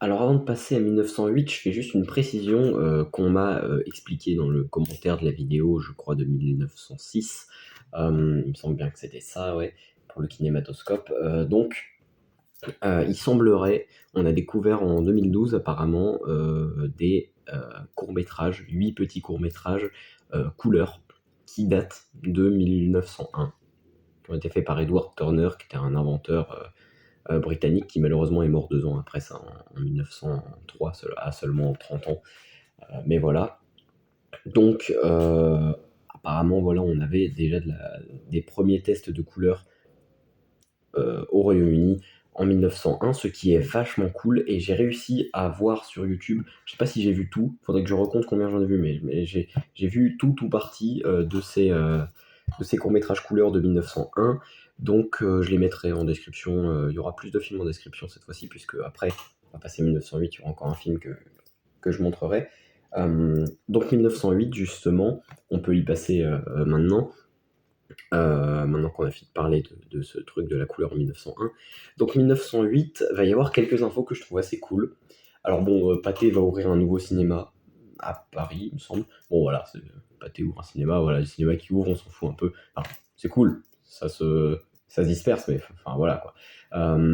Alors avant de passer à 1908, je fais juste une précision, qu'on m'a, expliquée dans le commentaire de la vidéo, je crois de 1906. Il me semble bien que c'était ça, ouais, pour le kinématoscope. Il semblerait, on a découvert en 2012 apparemment, des, courts-métrages, 8 petits courts-métrages, couleur, qui datent de 1901, qui ont été faits par Edward Turner, qui était un inventeur, britannique qui malheureusement est mort 2 ans après ça, en 1903, à seulement 30 ans. Mais voilà. Donc, apparemment, voilà, on avait déjà des premiers tests de couleurs au Royaume-Uni en 1901, ce qui est vachement cool. Et j'ai réussi à voir sur YouTube, je sais pas si j'ai vu tout, faudrait que je recompte combien j'en ai vu, mais j'ai vu tout parti de ces courts-métrages couleurs de 1901. Donc je les mettrai en description. Il y aura plus de films en description cette fois-ci, puisque après, on va passer 1908, il y aura encore un film que je montrerai. Donc 1908, justement, on peut y passer maintenant. Maintenant qu'on a fini de parler de ce truc de la couleur en 1901. Donc 1908, va y avoir quelques infos que je trouve assez cool. Alors bon, Pathé va ouvrir un nouveau cinéma à Paris, il me semble. Bon voilà, Pathé ouvre un cinéma, voilà, le cinéma qui ouvre, on s'en fout un peu. Enfin, c'est cool, ça se disperse, mais enfin voilà quoi.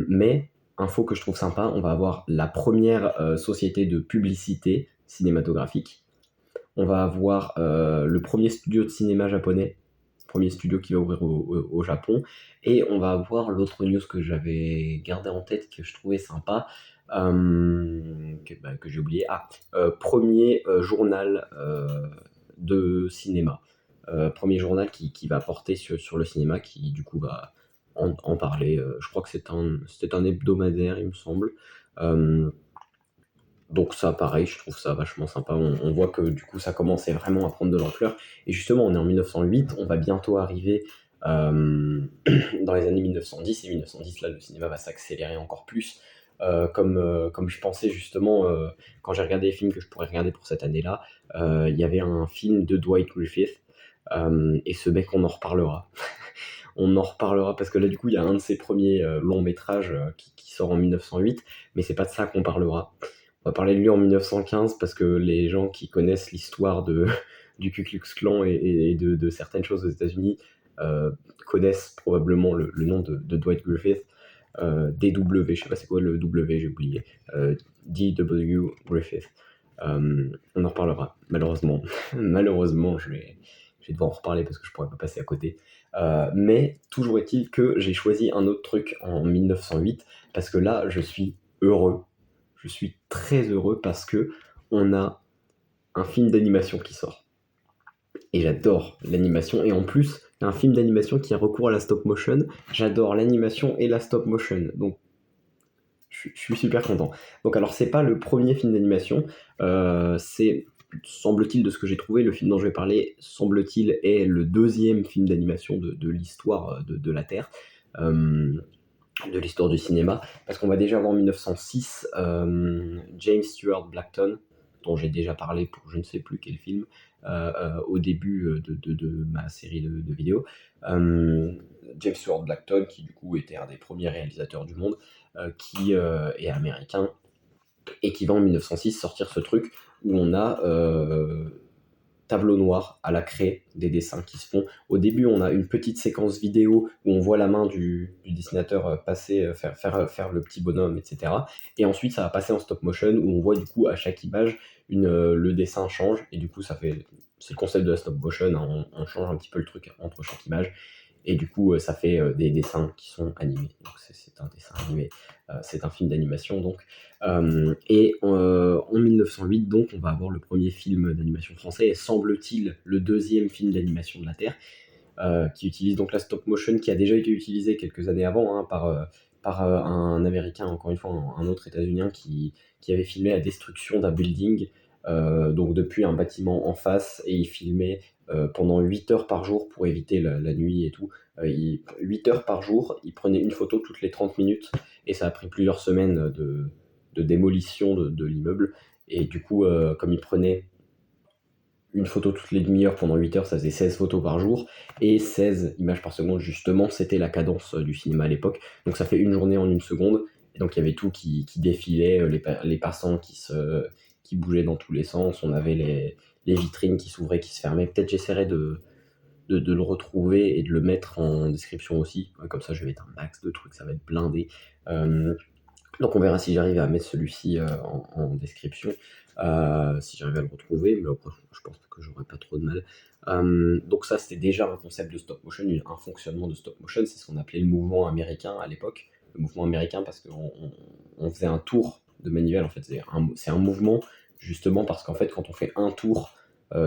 Mais, info que je trouve sympa, on va avoir la première société de publicité cinématographique. On va avoir le premier studio de cinéma japonais, premier studio qui va ouvrir au Japon, et on va avoir l'autre news que j'avais gardé en tête, que je trouvais sympa, que j'ai oublié. Premier journal de cinéma. Premier journal qui va porter sur le cinéma, qui du coup va en parler. Je crois que c'était un hebdomadaire, il me semble. Euh, donc ça, pareil, je trouve ça vachement sympa. On voit que du coup, ça commençait vraiment à prendre de l'ampleur. Et justement, on est en 1908, on va bientôt arriver dans les années 1910. Et 1910, là, le cinéma va s'accélérer encore plus. Comme je pensais justement, quand j'ai regardé les films que je pourrais regarder pour cette année-là, il y avait un film de Dwight Griffith. Et ce mec, on en reparlera. On en reparlera parce que là, du coup, il y a un de ses premiers longs métrages qui sort en 1908. Mais c'est pas de ça qu'on parlera. On va parler de lui en 1915 parce que les gens qui connaissent l'histoire du Ku Klux Klan et de certaines choses aux États-Unis connaissent probablement le nom de Dwight Griffith. DW, je sais pas c'est quoi le W, j'ai oublié. D.W. Griffith. On en reparlera, malheureusement. Malheureusement, je vais devoir en reparler parce que je pourrais pas passer à côté. Mais toujours est-il que j'ai choisi un autre truc en 1908 parce que là, je suis heureux. Je suis très heureux parce que on a un film d'animation qui sort. Et j'adore l'animation. Et en plus, un film d'animation qui a recours à la stop motion. J'adore l'animation et la stop motion. Donc, je suis super content. Donc, alors, c'est pas le premier film d'animation. C'est, semble-t-il, de ce que j'ai trouvé, le film dont je vais parler, semble-t-il, est le deuxième film d'animation de l'histoire de la Terre. De l'histoire du cinéma, parce qu'on va déjà avoir en 1906 James Stewart Blackton, dont j'ai déjà parlé pour je ne sais plus quel film, au début de ma série de vidéos. James Stewart Blackton, qui du coup était un des premiers réalisateurs du monde, qui est américain, et qui va en 1906 sortir ce truc où on a tableau noir à la craie des dessins qui se font. Au début, on a une petite séquence vidéo où on voit la main du dessinateur passer, faire le petit bonhomme, etc. Et ensuite, ça va passer en stop motion où on voit du coup à chaque image le dessin change et du coup, c'est le concept de la stop motion, hein, on change un petit peu le truc entre chaque image. Et du coup, ça fait des dessins qui sont animés. Donc, c'est un dessin animé, c'est un film d'animation donc. En 1908, donc, on va avoir le premier film d'animation français et semble-t-il le deuxième film d'animation de la Terre, qui utilise donc la stop motion qui a déjà été utilisée quelques années avant hein, par un Américain, encore une fois, un autre États-Unien qui avait filmé la destruction d'un building, donc depuis un bâtiment en face, et il filmait pendant 8 heures par jour pour éviter la nuit et tout. 8 heures par jour, il prenait une photo toutes les 30 minutes, et ça a pris plusieurs semaines de démolition de l'immeuble. Et du coup, comme il prenait une photo toutes les demi-heures pendant 8 heures, ça faisait 16 photos par jour, et 16 images par seconde, justement, c'était la cadence du cinéma à l'époque. Donc ça fait une journée en une seconde, Et donc il y avait tout qui défilait, les passants qui bougeaient dans tous les sens, on avait les vitrines qui s'ouvraient, qui se fermaient. Peut-être j'essaierai de le retrouver et de le mettre en description aussi. Comme ça, je vais mettre un max de trucs, ça va être blindé. Donc on verra si j'arrive à mettre celui-ci en description, si j'arrive à le retrouver, mais après, je pense que j'aurai pas trop de mal. Donc ça, c'était déjà un concept de stop motion, un fonctionnement de stop motion, c'est ce qu'on appelait le mouvement américain à l'époque. Le mouvement américain parce qu'on faisait un tour de manivelle, en fait, c'est un mouvement justement parce qu'en fait, quand on fait un tour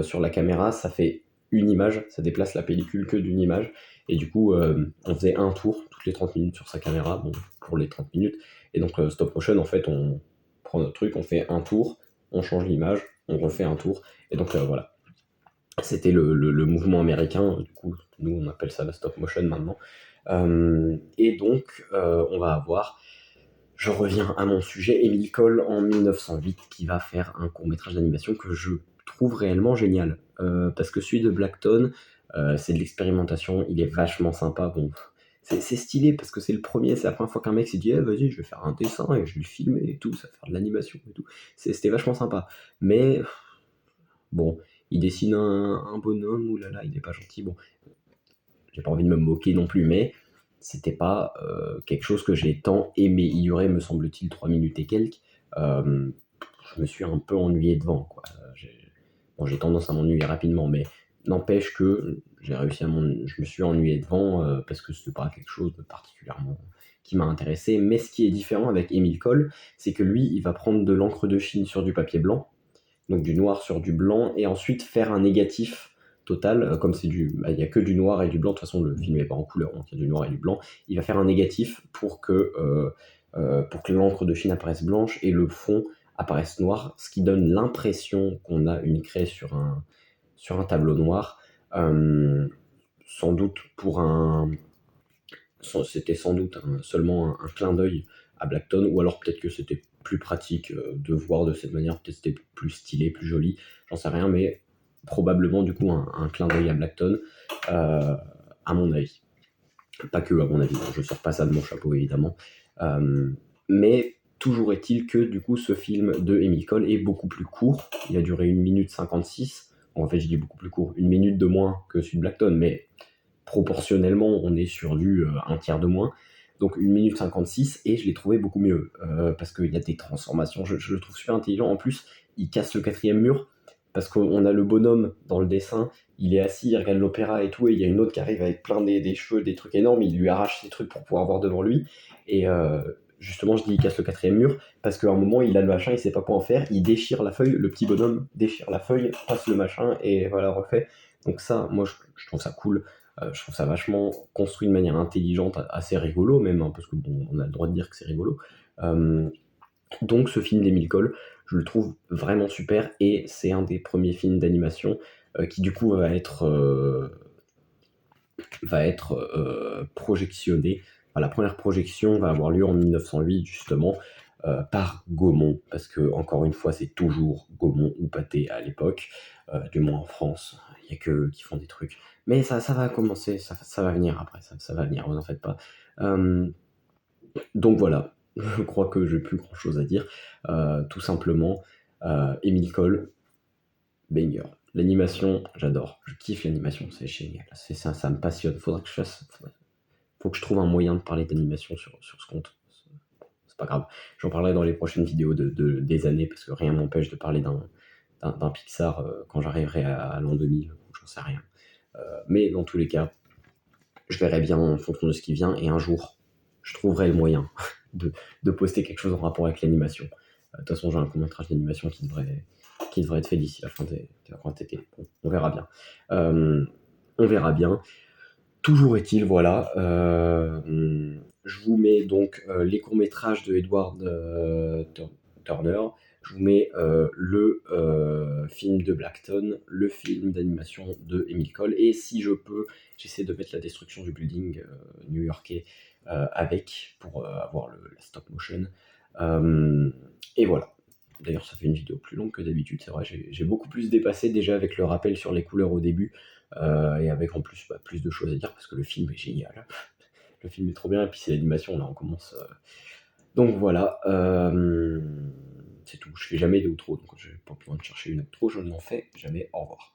sur la caméra, ça fait une image, ça déplace la pellicule que d'une image, et du coup, on faisait un tour toutes les 30 minutes sur sa caméra, bon, pour les 30 minutes, et donc stop motion, en fait, on prend notre truc, on fait un tour, on change l'image, on refait un tour, et donc voilà. C'était le mouvement américain, du coup, nous on appelle ça la stop motion maintenant. Et donc, on va avoir, je reviens à mon sujet, Emile Cole en 1908, qui va faire un court-métrage d'animation que je trouve réellement génial. Parce que celui de Blackton, c'est de l'expérimentation, il est vachement sympa. Bon, c'est stylé parce que c'est le premier, c'est la première fois qu'un mec s'est dit, vas-y, je vais faire un dessin et je vais le filmer et tout, ça va faire de l'animation et tout. C'était vachement sympa. Mais bon, il dessine un bonhomme, oulala, il est pas gentil. Bon, j'ai pas envie de me moquer non plus, mais c'était pas quelque chose que j'ai tant aimé. Il y aurait, me semble-t-il, 3 minutes et quelques. Je me suis un peu ennuyé devant, quoi. J'ai tendance à m'ennuyer rapidement, mais n'empêche que je me suis ennuyé devant parce que c'était pas quelque chose de particulièrement qui m'a intéressé. Mais ce qui est différent avec Émile Cole, c'est que lui, il va prendre de l'encre de Chine sur du papier blanc, donc du noir sur du blanc, et ensuite faire un négatif total, comme il y a que du noir et du blanc, de toute façon le film n'est pas en couleur, donc il y a du noir et du blanc, il va faire un négatif pour que l'encre de Chine apparaisse blanche et le fond apparaisse noir, ce qui donne l'impression qu'on a une craie sur un tableau noir, sans doute c'était sans doute seulement un clin d'œil à Blackton, ou alors peut-être que c'était plus pratique de voir de cette manière, peut-être c'était plus stylé, plus joli, j'en sais rien, mais probablement du coup un clin d'œil à Blackton, à mon avis. Pas que à mon avis, hein, je sors pas ça de mon chapeau évidemment. Mais toujours est-il que du coup ce film de Emile Cole est beaucoup plus court, il a duré 1 minute 56, bon, en fait je dis beaucoup plus court, 1 minute de moins que celui de Blackton, mais proportionnellement, on est sur du un tiers de moins. Donc 1 minute 56, et je l'ai trouvé beaucoup mieux, parce qu'il y a des transformations, je le trouve super intelligent. En plus, il casse le quatrième mur, parce qu'on a le bonhomme dans le dessin, il est assis, il regarde l'opéra et tout, et il y a une autre qui arrive avec plein des cheveux, des trucs énormes, il lui arrache ses trucs pour pouvoir voir devant lui, et justement je dis il casse le quatrième mur, parce qu'à un moment il a le machin, il sait pas quoi en faire, il déchire la feuille, le petit bonhomme déchire la feuille, passe le machin, et voilà, refait. Donc ça, moi je trouve ça cool. Je trouve ça vachement construit de manière intelligente, assez rigolo même, hein, parce que bon, on a le droit de dire que c'est rigolo. Donc ce film d'Emile Cole, je le trouve vraiment super, et c'est un des premiers films d'animation qui du coup va être projectionné. Enfin, la première projection va avoir lieu en 1908 justement, par Gaumont, parce que encore une fois c'est toujours Gaumont ou Pathé à l'époque, du moins en France, il n'y a que qui font des trucs. Mais ça va commencer, ça va venir après, ça va venir, vous en faites pas. Donc voilà, je crois que j'ai plus grand chose à dire. Tout simplement, Émile Cole, banger. L'animation, j'adore. Je kiffe l'animation, c'est génial. C'est ça, ça me passionne. Faut que je trouve un moyen de parler d'animation sur ce compte. C'est pas grave. J'en parlerai dans les prochaines vidéos des années, parce que rien m'empêche de parler d'un Pixar quand j'arriverai à l'an 2000, j'en sais rien. Mais dans tous les cas, je verrai bien en fonction de ce qui vient, et un jour, je trouverai le moyen de poster quelque chose en rapport avec l'animation. De toute façon, j'ai un court-métrage d'animation qui devrait être fait d'ici la fin des vacances d'été. Bon, on verra bien. On verra bien. Toujours est-il, voilà. Je vous mets donc les courts-métrages de Edward Turner. Je vous mets le film de Blackton, le film d'animation de Emile Cole, et si je peux, j'essaie de mettre la destruction du building new-yorkais avec, pour avoir la stop motion. Et voilà. D'ailleurs, ça fait une vidéo plus longue que d'habitude, c'est vrai, j'ai beaucoup plus dépassé déjà avec le rappel sur les couleurs au début, et avec en plus plus de choses à dire, parce que le film est génial. Le film est trop bien, et puis c'est l'animation, là on commence Donc voilà, c'est tout. Je fais jamais d'outro, donc j'ai pas besoin de chercher une outro, je n'en fais jamais. Au revoir.